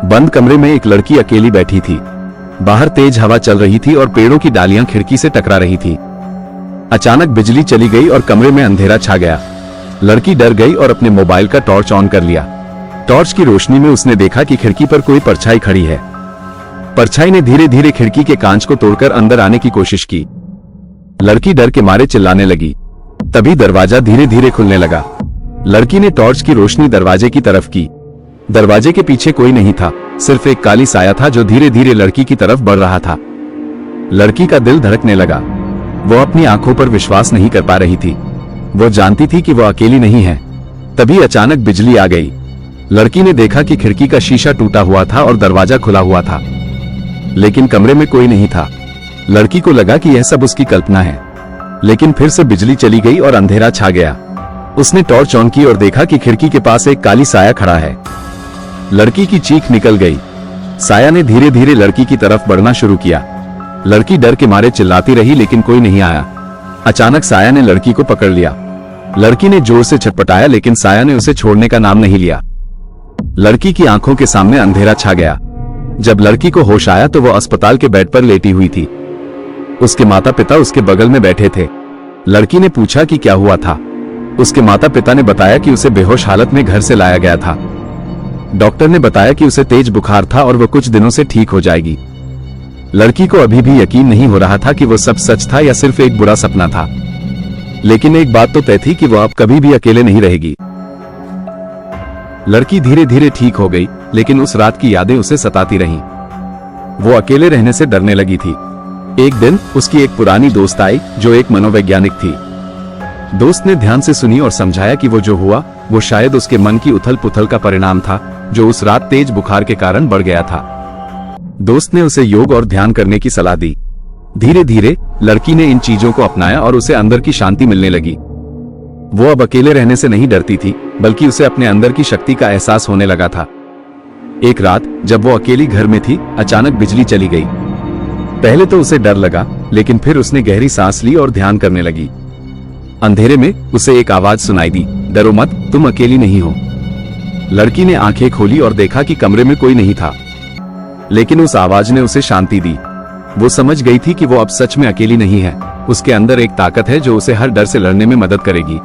बंद कमरे में एक लड़की अकेली बैठी थी। बाहर तेज हवा चल रही थी और पेड़ों की डालियां खिड़की से टकरा रही थी। अचानक बिजली चली गई और कमरे में अंधेरा छा गया। लड़की डर गई और अपने मोबाइल का टॉर्च ऑन कर लिया। टॉर्च की रोशनी में उसने देखा कि खिड़की पर कोई परछाई खड़ी है। परछाई ने धीरे धीरे खिड़की के कांच को तोड़कर अंदर आने की कोशिश की। लड़की डर के मारे चिल्लाने लगी। तभी दरवाजा धीरे धीरे खुलने लगा। लड़की ने टॉर्च की रोशनी दरवाजे की तरफ की। दरवाजे के पीछे कोई नहीं था, सिर्फ एक काली साया था जो धीरे धीरे लड़की की तरफ बढ़ रहा था। लड़की का दिल धड़कने लगा। वो अपनी आंखों पर विश्वास नहीं कर पा रही थी। वो जानती थी कि वो अकेली नहीं है। तभी अचानक बिजली आ गई। लड़की ने देखा कि खिड़की का शीशा टूटा हुआ था और दरवाजा खुला हुआ था, लेकिन कमरे में कोई नहीं था। लड़की को लगा कि यह सब उसकी कल्पना है, लेकिन फिर से बिजली चली गई और अंधेरा छा गया। उसने टॉर्च ऑन की और देखा कि खिड़की के पास एक काली साया खड़ा है। लड़की की चीख निकल गई। साया ने धीरे धीरे लड़की की तरफ बढ़ना शुरू किया। लड़की डर के मारे चिल्लाती रही, लेकिन कोई नहीं आया। अचानक साया ने लड़की को पकड़ लिया। लड़की ने जोर से छटपटाया, लेकिन साया ने उसे छोड़ने का नाम नहीं लिया। लड़की की आंखों के सामने अंधेरा छा गया। जब लड़की को होश आया तो वो अस्पताल के बेड पर लेटी हुई थी। उसके माता पिता उसके बगल में बैठे थे। लड़की ने पूछा कि क्या हुआ था। उसके माता पिता ने बताया कि उसे बेहोश हालत में घर से लाया गया था। डॉक्टर ने बताया कि उसे तेज बुखार था और वो कुछ दिनों से ठीक हो जाएगी। लड़की को अभी भी यकीन नहीं हो रहा था कि वो सब सच था या सिर्फ एक बुरा सपना था, लेकिन एक बात तो तय थी कि वो अब कभी भी अकेले नहीं रहेगी। लड़की धीरे धीरे ठीक हो गई, लेकिन उस रात की यादें उसे सताती रहीं। वो अकेले रहने से डरने लगी थी। एक दिन उसकी एक पुरानी दोस्त आई जो एक मनोवैज्ञानिक थी। दोस्त ने ध्यान से सुनी और समझाया कि वो जो हुआ वो शायद उसके मन की उथल पुथल का परिणाम था, जो उस रात तेज बुखार के कारण बढ़ गया था। दोस्त ने उसे योग और ध्यान करने की सलाह दी। धीरे धीरे लड़की ने इन चीजों को अपनाया और उसे अंदर की शांति मिलने लगी। वो अब अकेले रहने से नहीं डरती थी, बल्कि उसे अपने अंदर की शक्ति का एहसास होने लगा था। एक रात जब वो अकेली घर में थी, अचानक बिजली चली गई। पहले तो उसे डर लगा, लेकिन फिर उसने गहरी सांस ली और ध्यान करने लगी। अंधेरे में उसे एक आवाज सुनाई दी, डरो मत, तुम अकेली नहीं हो। लड़की ने आंखें खोली और देखा कि कमरे में कोई नहीं था, लेकिन उस आवाज ने उसे शांति दी। वो समझ गई थी कि वो अब सच में अकेली नहीं है। उसके अंदर एक ताकत है जो उसे हर डर से लड़ने में मदद करेगी।